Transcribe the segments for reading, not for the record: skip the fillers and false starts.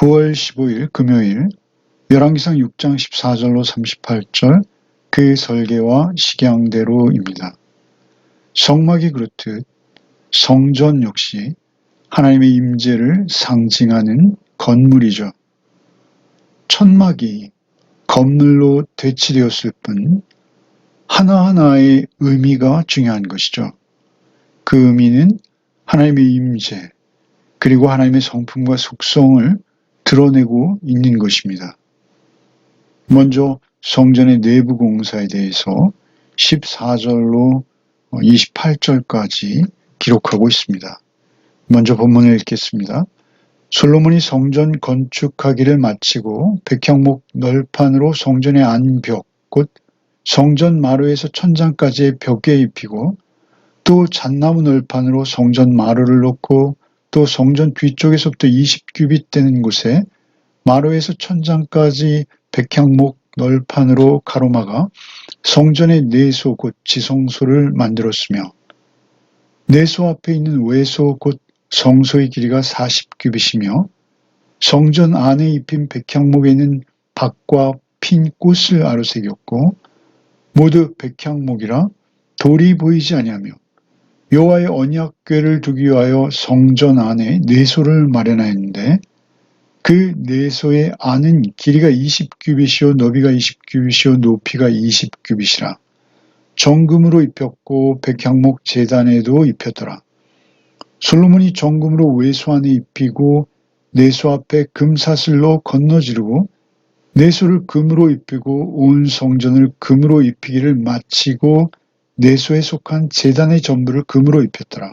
9월 15일 금요일 열왕기상 6장 14절로 38절 그 설계와 식양대로입니다. 성막이 그렇듯 성전 역시 하나님의 임재를 상징하는 건물이죠. 천막이 건물로 대치되었을 뿐 하나하나의 의미가 중요한 것이죠. 그 의미는 하나님의 임재 그리고 하나님의 성품과 속성을 드러내고 있는 것입니다. 먼저 성전의 내부 공사에 대해서 14절로 28절까지 기록하고 있습니다. 먼저 본문을 읽겠습니다. 솔로몬이 성전 건축하기를 마치고 백향목 널판으로 성전의 안벽 곧 성전 마루에서 천장까지의 벽에 입히고 또 잣나무 널판으로 성전 마루를 놓고 또 성전 뒤쪽에서부터 20규빗 되는 곳에 마루에서 천장까지 백향목 널판으로 가로막아 성전의 내소 곧 지성소를 만들었으며 내소 앞에 있는 외소 곧 성소의 길이가 40규빗이며 성전 안에 입힌 백향목에는 박과 핀 꽃을 아로새겼고 모두 백향목이라 돌이 보이지 아니하며 여호와의 언약궤를 두기 위하여 성전 안에 내소를 마련하였는데 그 내소의 안은 길이가 20규빗이요 너비가 20규빗이요 높이가 20규빗이라 정금으로 입혔고 백향목 제단에도 입혔더라. 솔로몬이 정금으로 외소 안에 입히고 내소 앞에 금사슬로 건너지르고 내소를 금으로 입히고 온 성전을 금으로 입히기를 마치고 내소에 속한 제단의 전부를 금으로 입혔더라.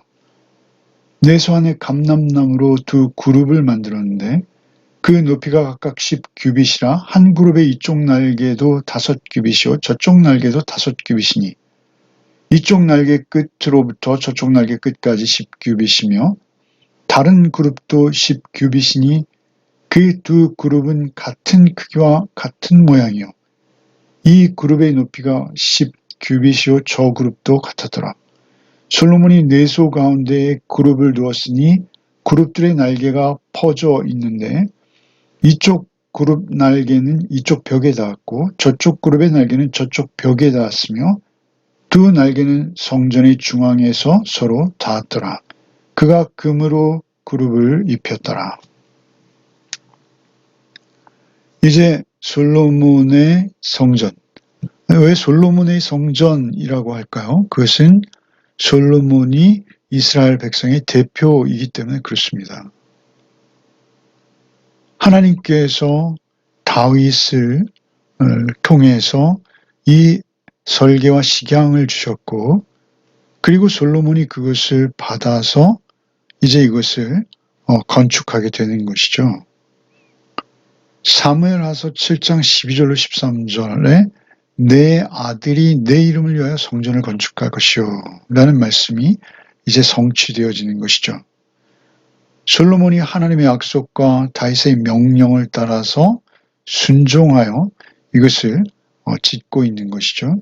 내소 안에 감람나무로 두 그룹을 만들었는데 그 높이가 각각 10규빗이라 한 그룹의 이쪽 날개도 5규빗이요 저쪽 날개도 5규빗이니 이쪽 날개 끝으로부터 저쪽 날개 끝까지 10규빗이며 다른 그룹도 10규빗이니 그 두 그룹은 같은 크기와 같은 모양이요 이 그룹의 높이가 10규빗이요 저 그룹도 같았더라. 솔로몬이 내소 가운데에 그룹을 두었으니 그룹들의 날개가 퍼져 있는데 이쪽 그룹 날개는 이쪽 벽에 닿았고 저쪽 그룹의 날개는 저쪽 벽에 닿았으며 두 날개는 성전의 중앙에서 서로 닿았더라. 그가 금으로 그룹을 입혔더라. 이제 솔로몬의 성전. 왜 솔로몬의 성전이라고 할까요? 그것은 솔로몬이 이스라엘 백성의 대표이기 때문에 그렇습니다. 하나님께서 다윗을 통해서 이 설계와 식양을 주셨고 그리고 솔로몬이 그것을 받아서 이제 이것을 건축하게 되는 것이죠. 사무엘하서 7장 12절로 13절에 내 아들이 내 이름을 위하여 성전을 건축할 것이요 라는 말씀이 이제 성취되어지는 것이죠. 솔로몬이 하나님의 약속과 다윗의 명령을 따라서 순종하여 이것을 짓고 있는 것이죠.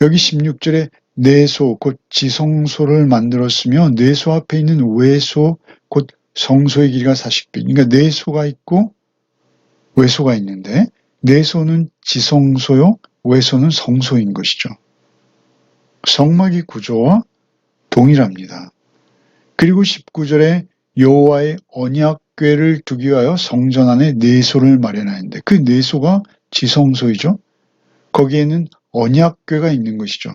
여기 16절에 내소 곧 지성소를 만들었으며 내소 앞에 있는 외소 곧 성소의 길이가 40규빗 그러니까 내소가 있고 외소가 있는데 내소는 지성소요 외소는 성소인 것이죠. 성막의 구조와 동일합니다. 그리고 19절에 여호와의 언약궤를 두기 위하여 성전 안에 내소를 마련하는데 그 내소가 지성소이죠. 거기에는 언약궤가 있는 것이죠.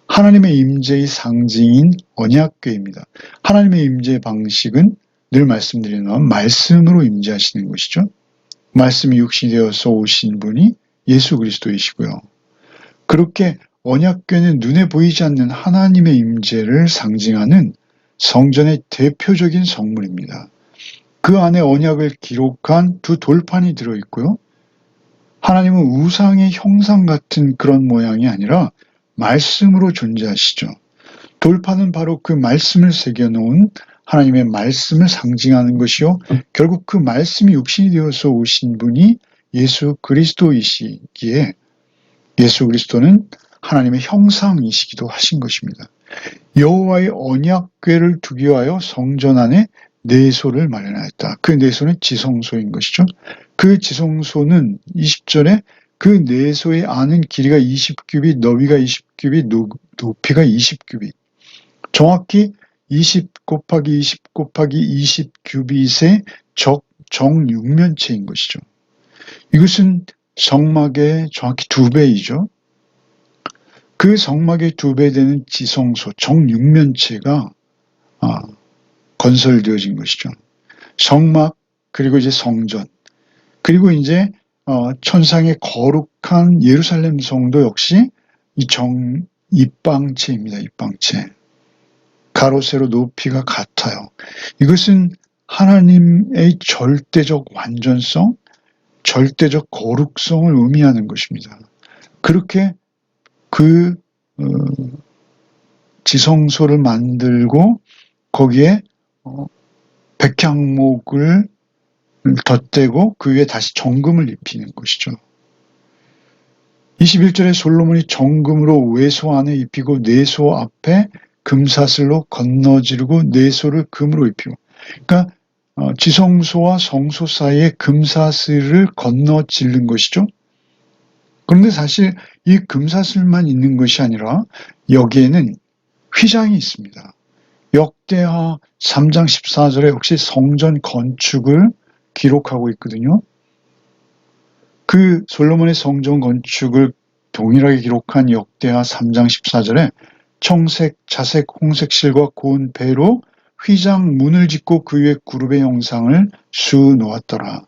하나님의 임재의 상징인 언약궤입니다. 하나님의 임재 방식은 늘 말씀드리는 말씀으로 임재하시는 것이죠. 말씀이 육신이 되어서 오신 분이 예수 그리스도이시고요. 그렇게 언약궤는 눈에 보이지 않는 하나님의 임재를 상징하는 성전의 대표적인 성물입니다. 그 안에 언약을 기록한 두 돌판이 들어있고요. 하나님은 우상의 형상 같은 그런 모양이 아니라 말씀으로 존재하시죠. 돌판은 바로 그 말씀을 새겨놓은 하나님의 말씀을 상징하는 것이요. 결국 그 말씀이 육신이 되어서 오신 분이 예수 그리스도이시기에 예수 그리스도는 하나님의 형상이시기도 하신 것입니다. 여호와의 언약궤를 두기 위하여 성전 안에 내소를 마련하였다. 그 내소는 지성소인 것이죠. 그 지성소는 20절에 그 내소의 안은 길이가 20규빗, 너비가 20규빗, 높이가 20규빗. 정확히 20 곱하기 20 곱하기 20 규빗의 정육면체인 것이죠. 이것은 성막의 정확히 2배이죠. 그 성막의 2배 되는 지성소, 정육면체가 건설되어진 것이죠. 성막, 그리고 이제 성전, 그리고 이제 천상의 거룩한 예루살렘 성도 역시 이 입방체입니다. 입방체. 가로 세로 높이가 같아요. 이것은 하나님의 절대적 완전성, 절대적 거룩성을 의미하는 것입니다. 그렇게 그 지성소를 만들고 거기에 백향목을 덧대고 그 위에 다시 정금을 입히는 것이죠. 21절에 솔로몬이 정금으로 외소 안에 입히고 내소 앞에 금사슬로 건너지르고 내소를 금으로 입히고, 그러니까 지성소와 성소 사이에 금사슬을 건너지른 것이죠. 그런데 사실 이 금사슬만 있는 것이 아니라 여기에는 휘장이 있습니다. 역대하 3장 14절에 혹시 성전 건축을 기록하고 있거든요. 그 솔로몬의 성전 건축을 동일하게 기록한 역대하 3장 14절에 청색, 자색, 홍색 실과 고운 배로 휘장 문을 짓고 그 위에 그룹의 형상을 수놓았더라.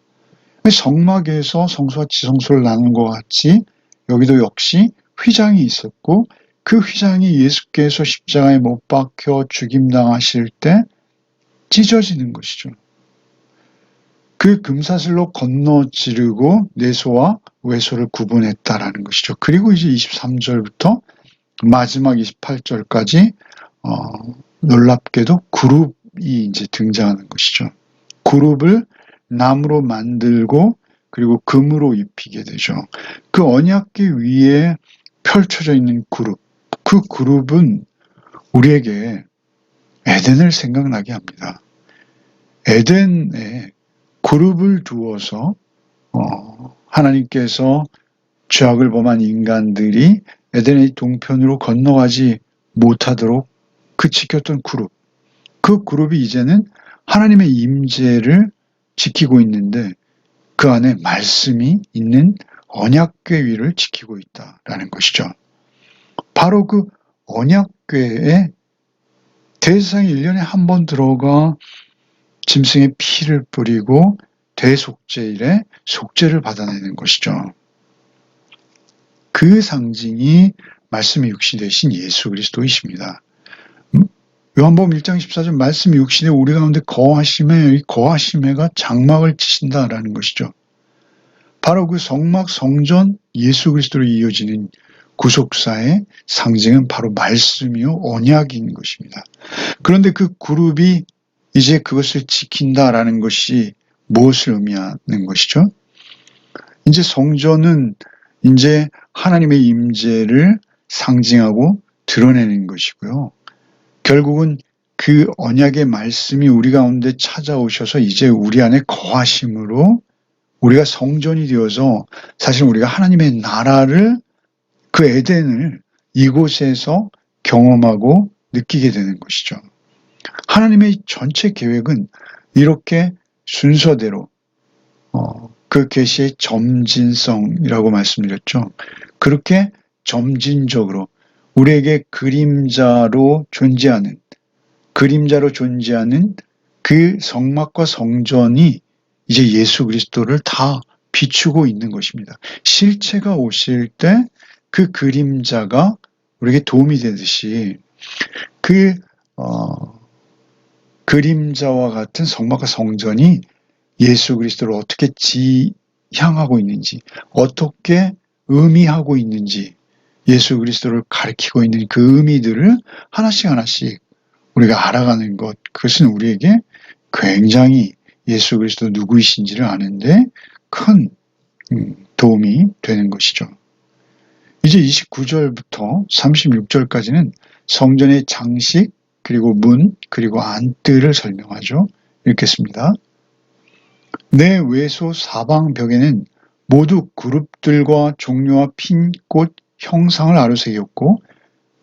성막에서 성소와 지성소를 나눈 것 같이 여기도 역시 휘장이 있었고, 그 휘장이 예수께서 십자가에 못 박혀 죽임당하실 때 찢어지는 것이죠. 그 금사슬로 건너지르고 내소와 외소를 구분했다라는 것이죠. 그리고 이제 23절부터 마지막 28절까지 놀랍게도 그룹이 이제 등장하는 것이죠. 그룹을 나무로 만들고 그리고 금으로 입히게 되죠. 그 언약궤 위에 펼쳐져 있는 그룹, 그 그룹은 우리에게 에덴을 생각나게 합니다. 에덴에 그룹을 두어서 하나님께서 죄악을 범한 인간들이 에덴의 동편으로 건너가지 못하도록 지켰던 그룹, 그 그룹이 이제는 하나님의 임재를 지키고 있는데 그 안에 말씀이 있는 언약궤 위를 지키고 있다라는 것이죠. 바로 그 언약궤에 대제사장이 1년에 한 번 들어가 짐승의 피를 뿌리고 대속죄일에 속죄를 받아내는 것이죠. 그 상징이 말씀이 육신이 되신 예수 그리스도이십니다. 요한복음 1장 14절 말씀이 육신에 우리 가운데 거하심에, 이 거하심에가 장막을 치신다라는 것이죠. 바로 그 성막 성전 예수 그리스도로 이어지는 구속사의 상징은 바로 말씀이요 언약인 것입니다. 그런데 그 그룹이 이제 그것을 지킨다라는 것이 무엇을 의미하는 것이죠? 이제 성전은 이제 하나님의 임재를 상징하고 드러내는 것이고요. 결국은 그 언약의 말씀이 우리 가운데 찾아오셔서 이제 우리 안에 거하심으로 우리가 성전이 되어서 사실 우리가 하나님의 나라를, 그 에덴을 이곳에서 경험하고 느끼게 되는 것이죠. 하나님의 전체 계획은 이렇게 순서대로 그 계시의 점진성이라고 말씀드렸죠. 그렇게 점진적으로 우리에게 그림자로 존재하는 그 성막과 성전이 이제 예수 그리스도를 다 비추고 있는 것입니다. 실체가 오실 때 그 그림자가 우리에게 도움이 되듯이 그 그림자와 같은 성막과 성전이 예수 그리스도를 어떻게 지향하고 있는지, 어떻게 의미하고 있는지, 예수 그리스도를 가리키고 있는 그 의미들을 하나씩 하나씩 우리가 알아가는 것, 그것은 우리에게 굉장히 예수 그리스도 누구이신지를 아는데 큰 도움이 되는 것이죠. 이제 29절부터 36절까지는 성전의 장식, 그리고 문, 그리고 안뜰을 설명하죠. 읽겠습니다. 내 외소 사방벽에는 모두 그룹들과 종류와 핀 꽃 형상을 아로새겼고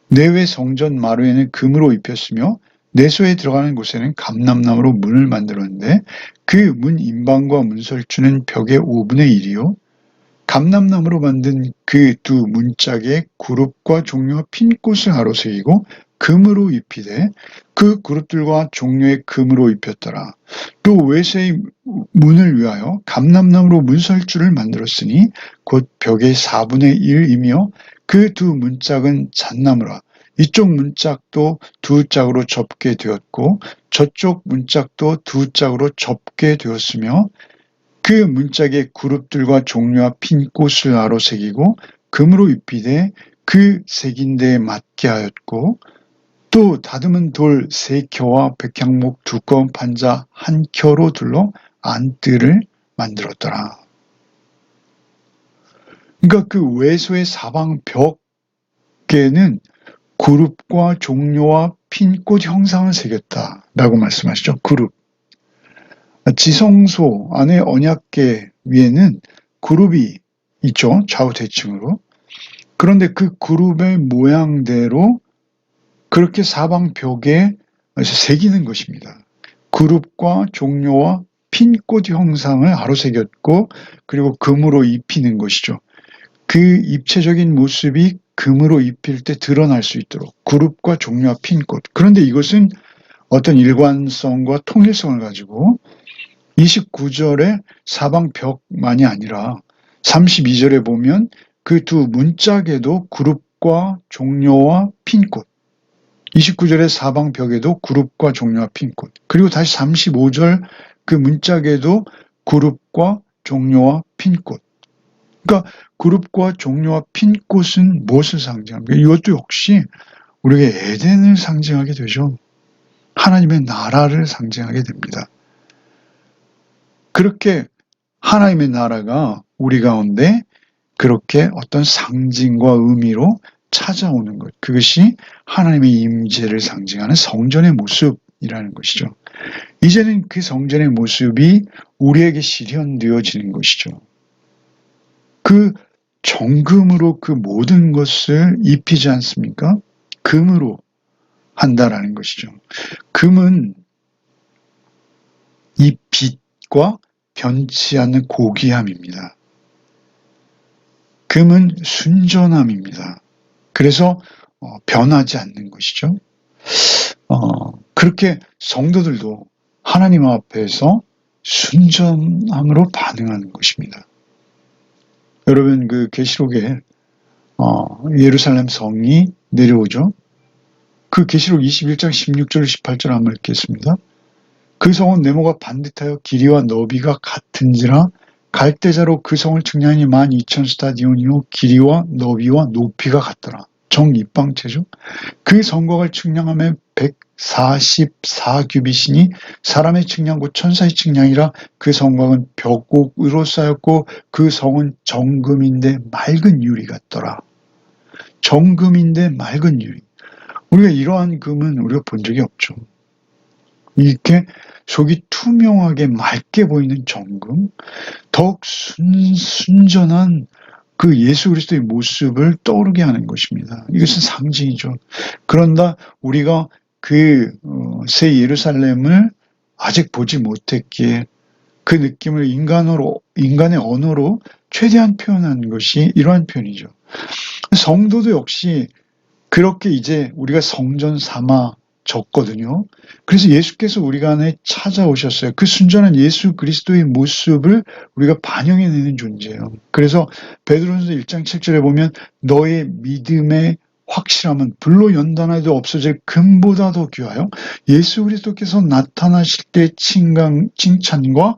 내외 성전 마루에는 금으로 입혔으며 내소에 들어가는 곳에는 감람나무로 문을 만들었는데 그 문 인방과 문설주는 벽의 5분의 1이요. 감람나무로 만든 그 두 문짝에 그룹과 종류와 핀 꽃을 아로새기고 금으로 입히되 그 그룹들과 종류의 금으로 입혔더라. 또 외세의 문을 위하여 감람나무로 문설주를 만들었으니 곧 벽의 4분의 1이며 그 두 문짝은 잣나무라. 이쪽 문짝도 두 짝으로 접게 되었고 저쪽 문짝도 두 짝으로 접게 되었으며 그 문짝에 그룹들과 종류와 핀 꽃을 아로새기고 금으로 입히되 그 새긴 데에 맞게 하였고 또 다듬은 돌 3켜와 백향목 두꺼운 판자 1켜로 둘러 안뜰을 만들었더라. 그러니까 그 외소의 사방 벽에는 그룹과 종류와 핀 꽃 형상을 새겼다라고 말씀하시죠. 그룹. 지성소 안에 언약궤 위에는 그룹이 있죠. 좌우 대칭으로. 그런데 그 그룹의 모양대로 그렇게 사방 벽에 새기는 것입니다. 그룹과 종류와 핀 꽃 형상을 아로새겼고 그리고 금으로 입히는 것이죠. 그 입체적인 모습이 금으로 입힐 때 드러날 수 있도록 그룹과 종류와 핀 꽃. 그런데 이것은 어떤 일관성과 통일성을 가지고 29절의 사방 벽만이 아니라 32절에 보면 그 두 문짝에도 그룹과 종류와 핀꽃, 29절의 사방 벽에도 그룹과 종류와 핀꽃, 그리고 다시 35절 그 문짝에도 그룹과 종류와 핀꽃. 그러니까 그룹과 종류와 핀꽃은 무엇을 상징합니까? 이것도 역시 우리가 에덴을 상징하게 되죠. 하나님의 나라를 상징하게 됩니다. 그렇게 하나님의 나라가 우리 가운데 그렇게 어떤 상징과 의미로 찾아오는 것. 그것이 하나님의 임재를 상징하는 성전의 모습이라는 것이죠. 이제는 그 성전의 모습이 우리에게 실현되어지는 것이죠. 그 정금으로 그 모든 것을 입히지 않습니까? 금으로 한다라는 것이죠. 금은 이 빛과 변치 않는 고귀함입니다. 금은 순전함입니다. 그래서 변하지 않는 것이죠. 그렇게 성도들도 하나님 앞에서 순전함으로 반응하는 것입니다. 여러분 그 계시록에 예루살렘 성이 내려오죠. 그 계시록 21장 16절 18절 한번 읽겠습니다. 그 성은 네모가 반듯하여 길이와 너비가 같은지라 갈대자로 그 성을 측량하니 12,000스타디온이요 길이와 너비와 높이가 같더라. 정입방체죠. 그 성곽을 측량하면 144규빗이니 사람의 측량고 천사의 측량이라 그 성곽은 벽옥으로 쌓였고 그 성은 정금인데 맑은 유리 같더라. 정금인데 맑은 유리. 우리가 이러한 금은 우리가 본 적이 없죠. 이렇게 속이 투명하게 맑게 보이는 정금, 더욱 순전한 그 예수 그리스도의 모습을 떠오르게 하는 것입니다. 이것은 상징이죠. 그런다 우리가 그 새 예루살렘을 아직 보지 못했기에 그 느낌을 인간의 언어로 최대한 표현한 것이 이러한 표현이죠. 성도도 역시 그렇게 이제 우리가 성전 삼아 졌거든요. 그래서 예수께서 우리가 안에 찾아오셨어요. 그 순전한 예수 그리스도의 모습을 우리가 반영해내는 존재예요. 그래서 베드로전서 1장 7절에 보면 너의 믿음의 확실함은 불로 연단해도 없어질 금보다 더 귀하여 예수 그리스도께서 나타나실 때 칭찬과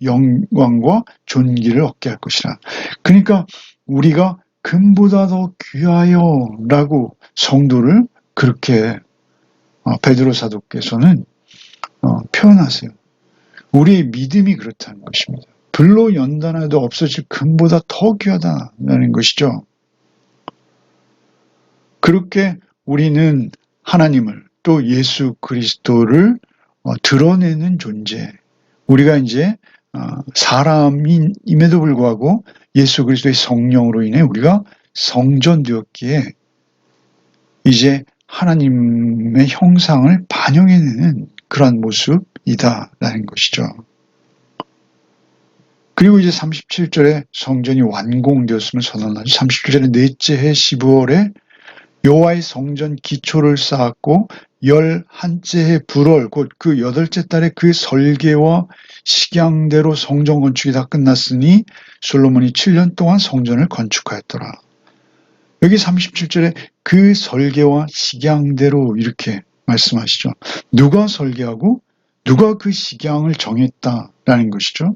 영광과 존귀를 얻게 할 것이라. 그러니까 우리가 금보다 더 귀하여라고 성도를 그렇게 베드로 사도께서는 표현하세요. 우리의 믿음이 그렇다는 것입니다. 불로 연단해도 없어질 금보다 더 귀하다는 것이죠. 그렇게 우리는 하나님을 또 예수 그리스도를 드러내는 존재. 우리가 이제 사람임에도 불구하고 예수 그리스도의 성령으로 인해 우리가 성전되었기에 이제 하나님의 형상을 반영해내는 그런 모습이다라는 것이죠. 그리고 이제 37절에 성전이 완공되었음을 선언하죠. 37절에 넷째 해 12월에 여호와의 성전 기초를 쌓았고 11째 해 불월 곧 그 8째 달에 그 설계와 식양대로 성전 건축이 다 끝났으니 솔로몬이 7년 동안 성전을 건축하였더라. 여기 37절에 그 설계와 식양대로 이렇게 말씀하시죠. 누가 설계하고 누가 그 식양을 정했다라는 것이죠.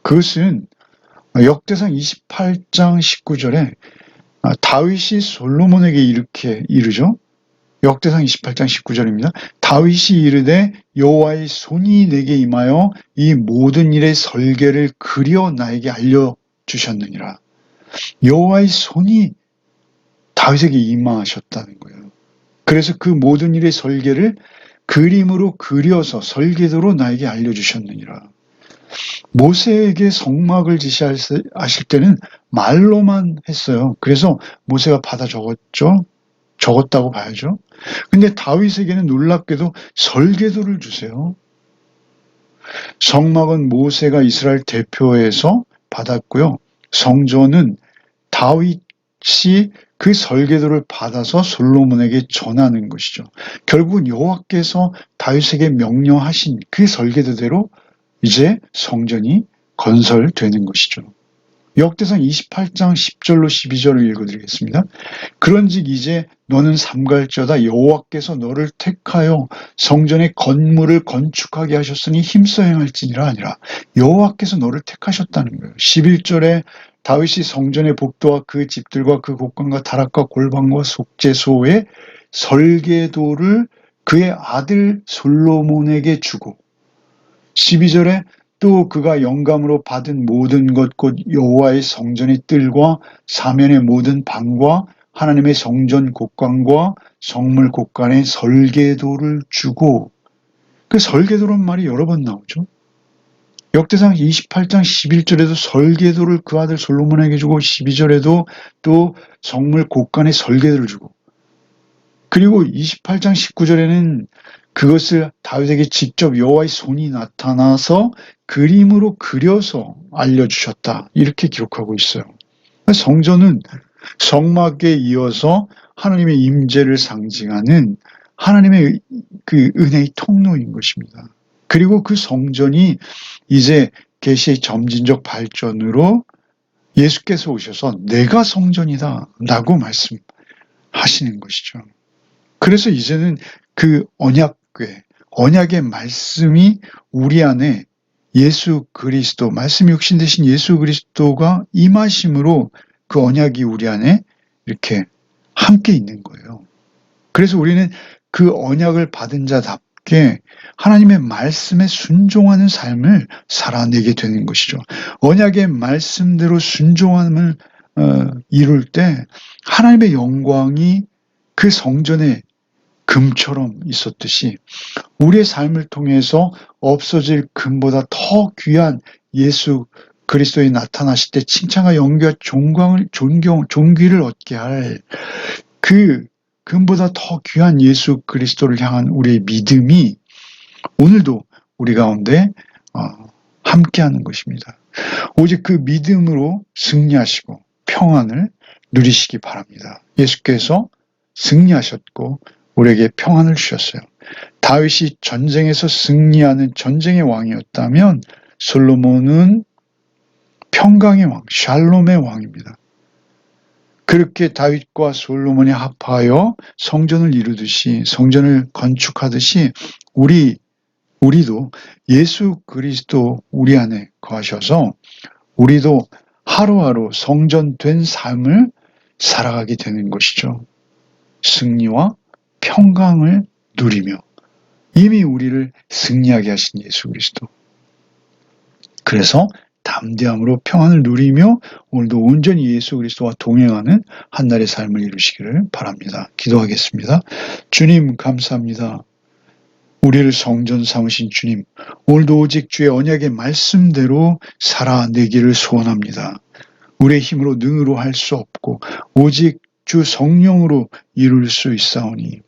그것은 역대상 28장 19절에 다윗이 솔로몬에게 이렇게 이르죠. 역대상 28장 19절입니다. 다윗이 이르되 여호와의 손이 내게 임하여 이 모든 일의 설계를 그려 나에게 알려주셨느니라. 여호와의 손이 다윗에게 임하셨다는 거예요. 그래서 그 모든 일의 설계를 그림으로 그려서 설계도로 나에게 알려주셨느니라. 모세에게 성막을 지시하실 때는 말로만 했어요. 그래서 모세가 받아 적었죠. 적었다고 봐야죠. 근데 다윗에게는 놀랍게도 설계도를 주세요. 성막은 모세가 이스라엘 대표에서 받았고요. 성전은 다윗이 그 설계도를 받아서 솔로몬에게 전하는 것이죠. 결국은 여호와께서 다윗에게 명령하신 그 설계도대로 이제 성전이 건설되는 것이죠. 역대상 28장 10절로 12절을 읽어드리겠습니다. 그런즉 이제 너는 삼갈자다 여호와께서 너를 택하여 성전의 건물을 건축하게 하셨으니 힘써 행할지니라 아니라 여호와께서 너를 택하셨다는 거예요. 11절에 다윗이 성전의 복도와 그 집들과 그 곡관과 다락과 골방과 속죄소의 설계도를 그의 아들 솔로몬에게 주고 12절에 또 그가 영감으로 받은 모든 것 곧 여호와의 성전의 뜰과 사면의 모든 방과 하나님의 성전 곡관과 성물 곡관의 설계도를 주고 그 설계도란 말이 여러 번 나오죠. 역대상 28장 11절에도 설계도를 그 아들 솔로몬에게 주고 12절에도 또 성물 곡관의 설계도를 주고 그리고 28장 19절에는 그것을 다윗에게 직접 여호와의 손이 나타나서 그림으로 그려서 알려주셨다. 이렇게 기록하고 있어요. 성전은 성막에 이어서 하나님의 임재를 상징하는 하나님의 그 은혜의 통로인 것입니다. 그리고 그 성전이 이제 계시의 점진적 발전으로 예수께서 오셔서 내가 성전이다 라고 말씀하시는 것이죠. 그래서 이제는 그 언약의 말씀이 우리 안에 예수 그리스도, 말씀이 육신 되신 예수 그리스도가 임하심으로 그 언약이 우리 안에 이렇게 함께 있는 거예요. 그래서 우리는 그 언약을 받은 자답게 하나님의 말씀에 순종하는 삶을 살아내게 되는 것이죠. 언약의 말씀대로 순종함을 이룰 때 하나님의 영광이 그 성전에 금처럼 있었듯이 우리의 삶을 통해서 없어질 금보다 더 귀한 예수 그리스도에 나타나실 때 칭찬과 영광과 존귀를 얻게 할 그 금보다 더 귀한 예수 그리스도를 향한 우리의 믿음이 오늘도 우리 가운데 함께하는 것입니다. 오직 그 믿음으로 승리하시고 평안을 누리시기 바랍니다. 예수께서 승리하셨고 우리에게 평안을 주셨어요. 다윗이 전쟁에서 승리하는 전쟁의 왕이었다면 솔로몬은 평강의 왕, 샬롬의 왕입니다. 그렇게 다윗과 솔로몬이 합하여 성전을 이루듯이 성전을 건축하듯이 우리도 예수 그리스도 우리 안에 거하셔서 우리도 하루하루 성전된 삶을 살아가게 되는 것이죠. 승리와 평강을 누리며 이미 우리를 승리하게 하신 예수 그리스도. 그래서 담대함으로 평안을 누리며 오늘도 온전히 예수 그리스도와 동행하는 한 날의 삶을 이루시기를 바랍니다. 기도하겠습니다. 주님 감사합니다. 우리를 성전 삼으신 주님, 오늘도 오직 주의 언약의 말씀대로 살아내기를 소원합니다. 우리의 힘으로 능으로 할 수 없고 오직 주 성령으로 이룰 수 있사오니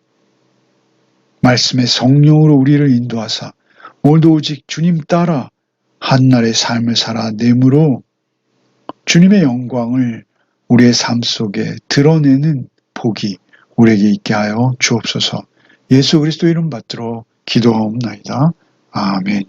말씀의 성령으로 우리를 인도하사 오늘도 오직 주님 따라 한날의 삶을 살아내므로 주님의 영광을 우리의 삶 속에 드러내는 복이 우리에게 있게 하여 주옵소서. 예수 그리스도 이름 받들어 기도하옵나이다. 아멘.